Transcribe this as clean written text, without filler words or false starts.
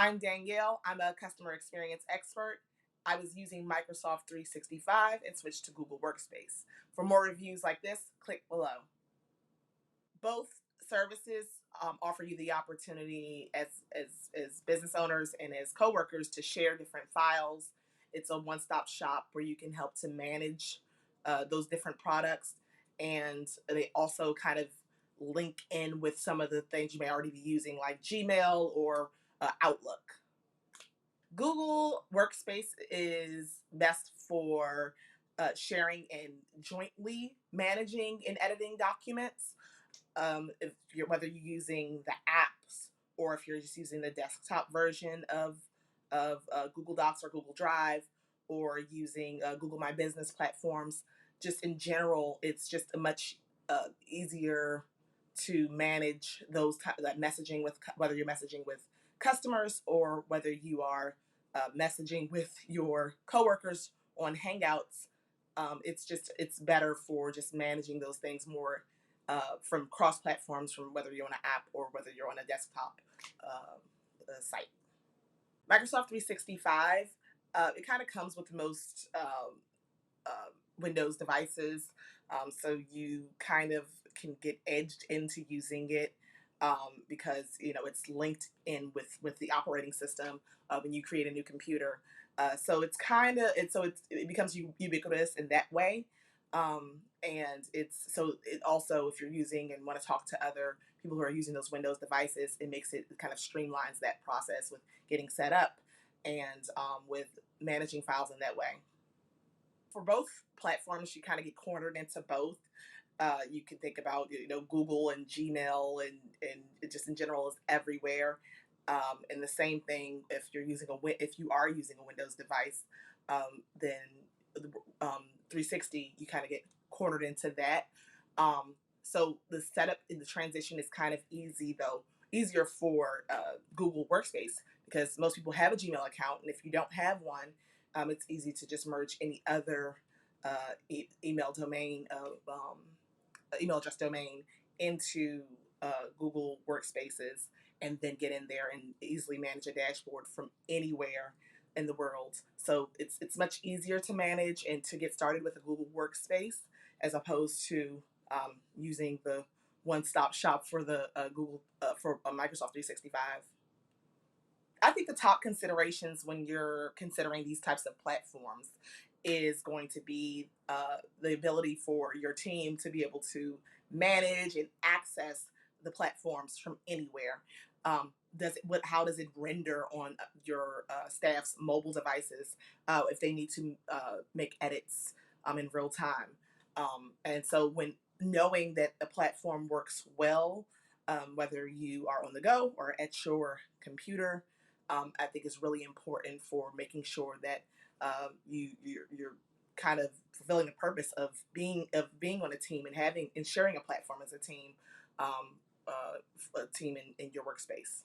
I'm Danielle. I'm a customer experience expert. I was using Microsoft 365 and switched to Google Workspace. For more reviews like this, click below. Both services offer you the opportunity as business owners and as coworkers to share different files. It's a one-stop shop where you can help to manage those different products, and they also kind of link in with some of the things you may already be using, like Gmail or Outlook. Google Workspace is best for sharing and jointly managing and editing documents. If you're whether you're using the apps or if you're just using the desktop version of Google Docs or Google Drive, or using Google My Business platforms, just in general, it's just a much easier to manage that messaging with, whether you're messaging with customers or whether you are messaging with your coworkers on Hangouts. It's better for just managing those things more from cross platforms, from whether you're on an app or whether you're on a desktop site. Microsoft 365, it kind of comes with most Windows devices, so you kind of can get edged into using it because it's linked in with the operating system when you create a new computer. So it becomes ubiquitous in that way. And it also, if you're using and want to talk to other people who are using those Windows devices, it kind of streamlines that process with getting set up and with managing files in that way. For both platforms, you kind of get cornered into both. You can think about Google and Gmail, and it just in general is everywhere. And the same thing if you are using a Windows device, then 360 you kind of get cornered into that. So the setup and the transition is kind of easier for Google Workspace, because most people have a Gmail account, and if you don't have one, it's easy to just merge any other email domain email address domain into Google Workspaces, and then get in there and easily manage a dashboard from anywhere in the world. So it's much easier to manage and to get started with a Google Workspace, as opposed to using the one-stop shop for the Google for Microsoft 365. I think the top considerations when you're considering these types of platforms is going to be the ability for your team to be able to manage and access the platforms from anywhere. How does it render on your staff's mobile devices if they need to make edits in real time? And so, when knowing that the platform works well, whether you are on the go or at your computer, I think is really important for making sure that you're kind of fulfilling the purpose of being on a team and sharing a platform as a team, a team in your workspace.